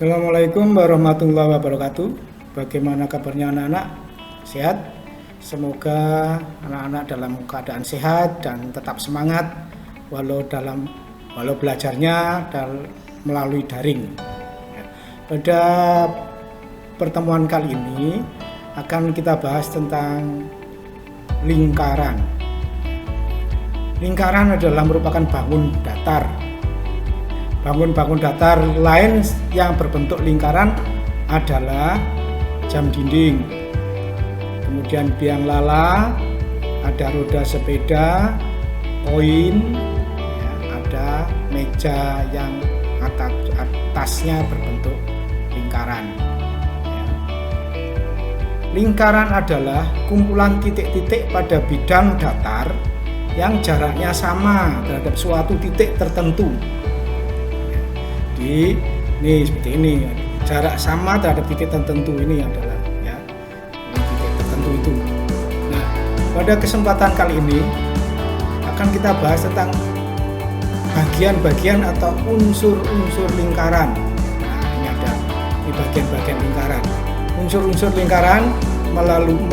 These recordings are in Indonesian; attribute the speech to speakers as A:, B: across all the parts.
A: Assalamualaikum warahmatullahi wabarakatuh. Bagaimana kabarnya anak-anak? Sehat? Semoga anak-anak dalam keadaan sehat dan tetap semangat walau belajarnya melalui daring. Pada pertemuan kali ini akan kita bahas tentang lingkaran. Lingkaran adalah merupakan bangun datar. Bangun-bangun datar lain yang berbentuk lingkaran adalah jam dinding, kemudian biang lala, ada roda sepeda, koin, ada meja yang atasnya berbentuk lingkaran. Lingkaran adalah kumpulan titik-titik pada bidang datar yang jaraknya sama terhadap suatu titik tertentu. Ini seperti ini, jarak sama terhadap titik tertentu ini adalah titik tertentu itu. Nah, pada kesempatan kali ini akan kita bahas tentang bagian-bagian atau unsur-unsur lingkaran. Nah, ini bagian-bagian lingkaran. Unsur-unsur lingkaran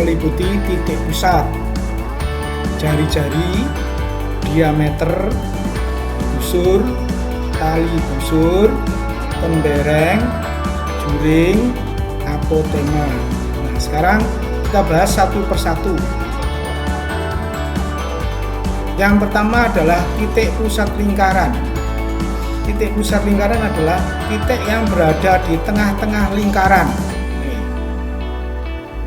A: meliputi titik pusat, jari-jari, diameter, busur, tali busur, pendereng, juring, apotema. Nah, sekarang kita bahas satu persatu. Yang pertama adalah titik pusat lingkaran. Titik pusat lingkaran adalah titik yang berada di tengah-tengah lingkaran.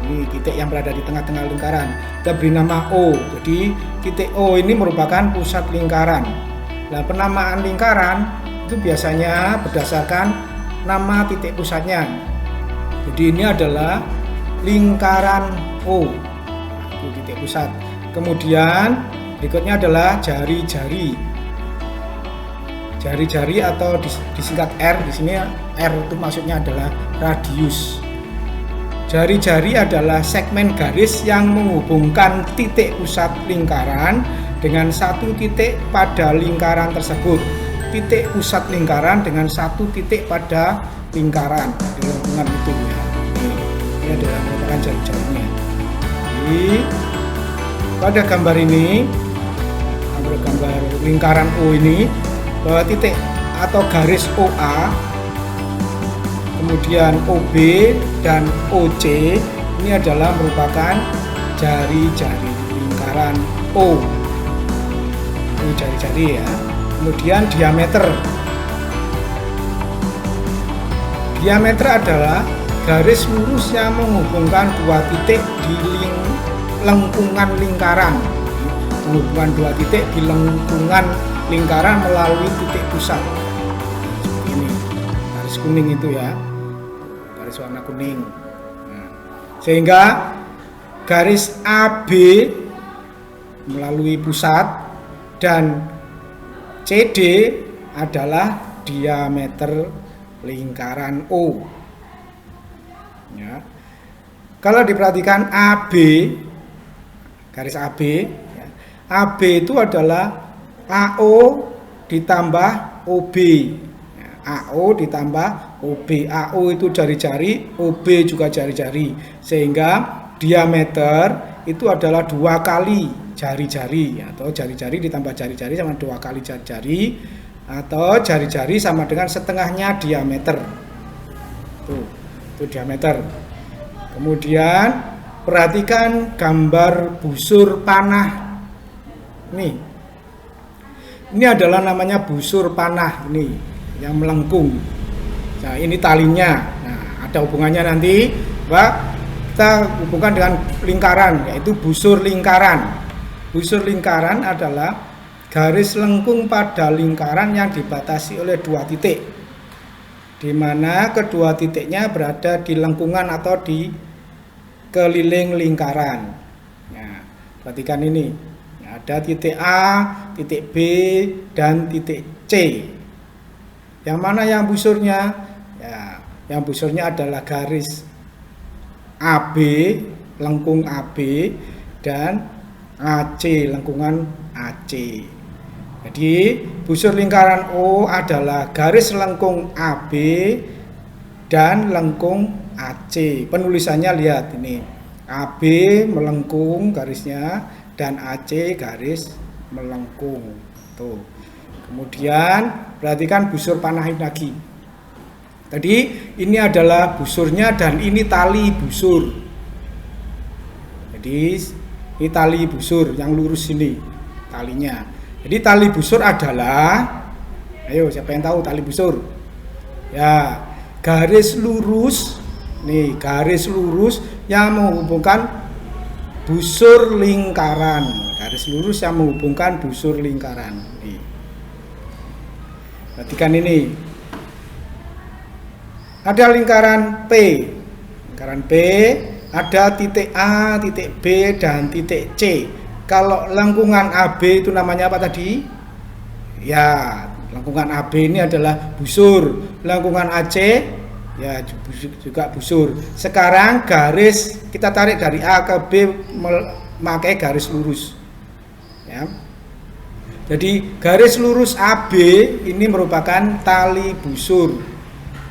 A: Ini titik yang berada di tengah-tengah lingkaran. Kita beri nama O. Jadi titik O ini merupakan pusat lingkaran. Nah, penamaan lingkaran itu biasanya berdasarkan nama titik pusatnya. Jadi ini adalah lingkaran O, itu titik pusat. Kemudian berikutnya adalah jari-jari. Jari-jari atau disingkat R. Di sini R itu maksudnya adalah radius. Jari-jari adalah segmen garis yang menghubungkan titik pusat lingkaran dengan satu titik pada lingkaran tersebut. Titik pusat lingkaran dengan satu titik pada lingkaran di lingkungan itu ya. Ini adalah merupakan jari-jarinya. Jadi pada gambar ini, gambar lingkaran O ini, bahwa titik atau garis OA, kemudian OB dan OC ini adalah merupakan jari-jari lingkaran O. Ini jari-jari ya. Kemudian diameter. Diameter adalah garis lurus yang menghubungkan dua titik di lengkungan lingkaran. Menghubungkan dua titik di lengkungan lingkaran melalui titik pusat. Seperti ini. Garis kuning itu ya. Garis warna kuning. Nah, sehingga garis AB melalui pusat dan CD adalah diameter lingkaran O. Ya. Kalau diperhatikan AB, garis AB, ya, AB itu adalah AO ditambah OB. Ya, AO ditambah OB. AO itu jari-jari, OB juga jari-jari. Sehingga diameter itu adalah 2 kali jari-jari, atau jari-jari ditambah jari-jari sama 2 kali jari-jari, atau jari-jari sama dengan setengahnya diameter. Itu diameter. Kemudian perhatikan gambar busur panah. Ini adalah namanya busur panah ini yang melengkung. Nah, ini talinya. Nah, ada hubungannya nanti, Pak. Kita hubungkan dengan lingkaran, yaitu busur lingkaran. Busur lingkaran adalah garis lengkung pada lingkaran yang dibatasi oleh 2 titik, di mana kedua titiknya berada di lengkungan atau di keliling lingkaran. Nah, perhatikan ini, ada titik A, titik B, dan titik C. Yang mana yang busurnya? Ya, yang busurnya adalah garis AB, lengkung AB, dan AC, lengkungan AC. Jadi busur lingkaran O adalah garis lengkung AB dan lengkung AC. Penulisannya lihat ini, AB melengkung garisnya dan AC garis melengkung. Tuh. Kemudian perhatikan busur panah ini lagi. Tadi ini adalah busurnya dan ini tali busur. Jadi ini tali busur yang lurus ini talinya. Jadi tali busur adalah, ayo siapa yang tahu tali busur? Ya, garis lurus, nih garis lurus yang menghubungkan busur lingkaran. Garis lurus yang menghubungkan busur lingkaran. Nih. Perhatikan ini. Ada lingkaran P. Lingkaran P ada titik A, titik B, dan titik C. Kalau lengkungan AB itu namanya apa tadi? Ya, lengkungan AB ini adalah busur. Lengkungan AC ya juga busur. Sekarang garis kita tarik dari A ke B memakai garis lurus. Ya. Jadi garis lurus AB ini merupakan tali busur.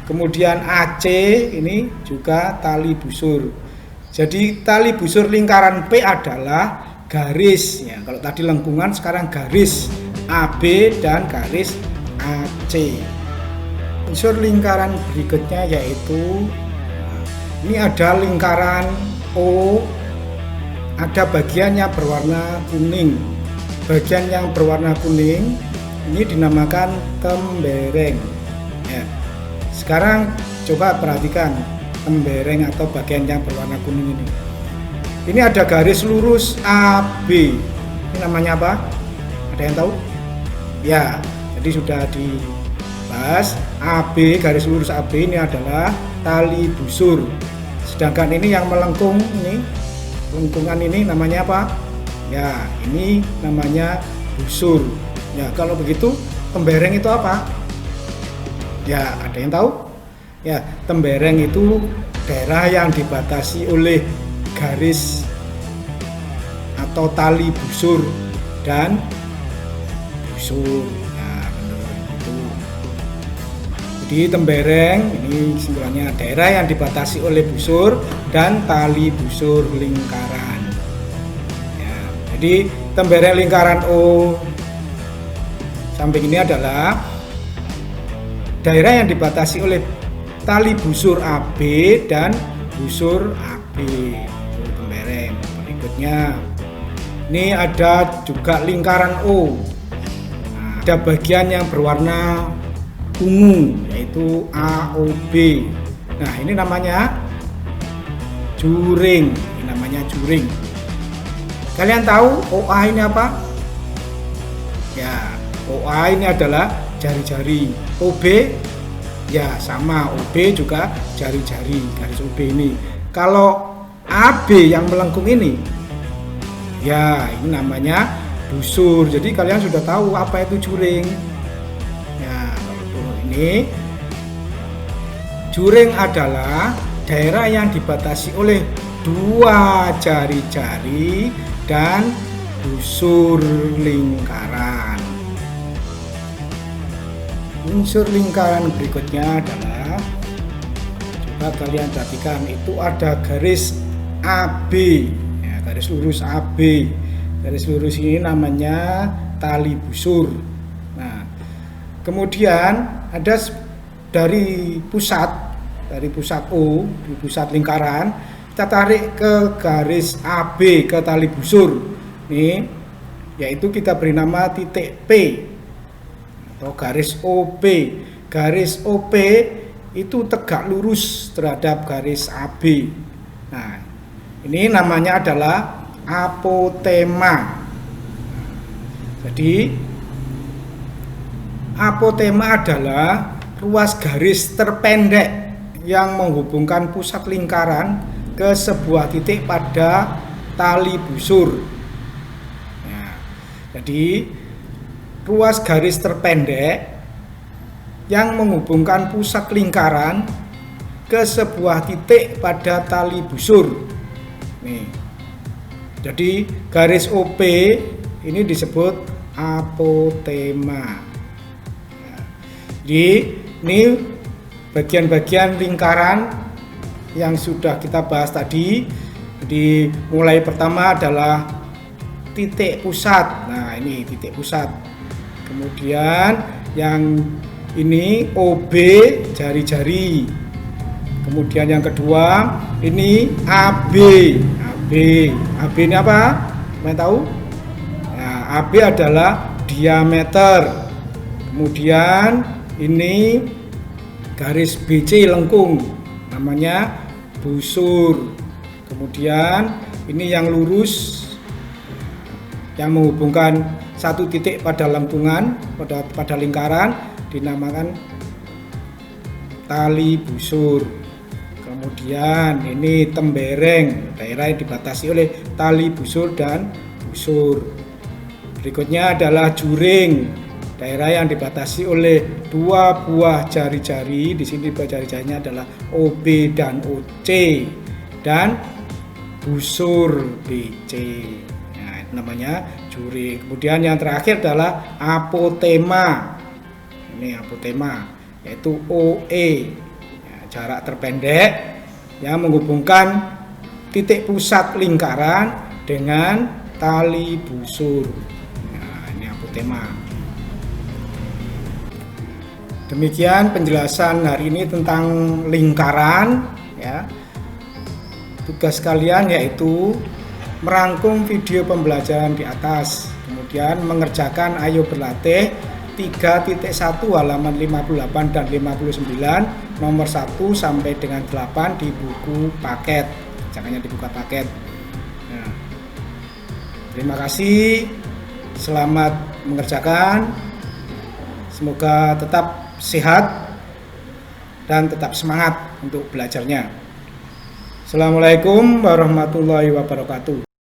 A: Kemudian AC ini juga tali busur. Jadi tali busur lingkaran P adalah garis ya. Kalau tadi lengkungan, sekarang garis AB dan garis AC. Unsur lingkaran berikutnya yaitu ini ada lingkaran O, ada bagian yang berwarna kuning. Bagian yang berwarna kuning ini dinamakan tembereng. Ya. Sekarang coba perhatikan tembereng atau bagian yang berwarna kuning ini. Ini ada garis lurus AB. Ini namanya apa? Ada yang tahu? Ya, jadi sudah dibahas. AB, garis lurus AB ini adalah tali busur. Sedangkan ini yang melengkung ini, lengkungan ini namanya apa? Ya, ini namanya busur. Ya, kalau begitu tembereng itu apa? Ya, ada yang tahu? Ya, tembereng itu daerah yang dibatasi oleh garis atau tali busur dan busur. Nah, benar itu. Jadi tembereng ini kesimpulannya daerah yang dibatasi oleh busur dan tali busur lingkaran. Ya, jadi tembereng lingkaran O samping ini adalah daerah yang dibatasi oleh tali busur AB dan busur AB. Tembereng. Berikutnya ini ada juga lingkaran O. Nah, ada bagian yang berwarna ungu yaitu AOB. Nah, ini namanya juring. Ini namanya juring. Kalian tahu OA ini apa? Ya, OA ini adalah jari-jari. OB ya sama, OB juga jari-jari, garis OB ini. Kalau AB yang melengkung ini, ya ini namanya busur. Jadi kalian sudah tahu apa itu juring. Ya, kalau ini juring adalah daerah yang dibatasi oleh dua jari-jari dan busur lingkaran. Unsur lingkaran berikutnya adalah, coba kalian perhatikan, itu ada garis AB ya, garis lurus AB. Garis lurus ini namanya tali busur. Nah, kemudian ada dari pusat O, di pusat lingkaran kita tarik ke garis AB ke tali busur nih, yaitu kita beri nama titik P atau garis OP. Garis OP itu tegak lurus terhadap garis AB. Nah, ini namanya adalah apotema. Jadi apotema adalah ruas garis terpendek yang menghubungkan pusat lingkaran ke sebuah titik pada tali busur. Nah, jadi ruas garis terpendek yang menghubungkan pusat lingkaran ke sebuah titik pada tali busur. Nih. Jadi garis OP ini disebut apotema. Jadi ini bagian-bagian lingkaran yang sudah kita bahas tadi. Jadi mulai pertama adalah titik pusat. Nah, ini titik pusat. Kemudian yang ini OB, jari-jari. Kemudian yang kedua ini AB. AB ini apa? Kalian tahu? Nah, AB adalah diameter. Kemudian ini garis BC lengkung, namanya busur. Kemudian ini yang lurus yang menghubungkan satu titik pada lengkungan, pada lingkaran, dinamakan tali busur. Kemudian ini tembereng, daerah yang dibatasi oleh tali busur dan busur. Berikutnya adalah juring, daerah yang dibatasi oleh dua buah jari-jari. Di sini buah jari-jarinya adalah OB dan OC, dan busur BC. Nah, itu namanya juring. Kemudian yang terakhir adalah apotema. Ini apotema, yaitu OE, ya, jarak terpendek yang menghubungkan titik pusat lingkaran dengan tali busur. Nah, ini apotema. Demikian penjelasan hari ini tentang lingkaran, ya. Tugas kalian yaitu merangkum video pembelajaran di atas, kemudian mengerjakan ayo berlatih 3.1 halaman 58 dan 59 nomor 1 sampai dengan 8 di buku paket, jangannya di buku paket. Nah, terima kasih, selamat mengerjakan, semoga tetap sehat dan tetap semangat untuk belajarnya. Assalamualaikum warahmatullahi wabarakatuh.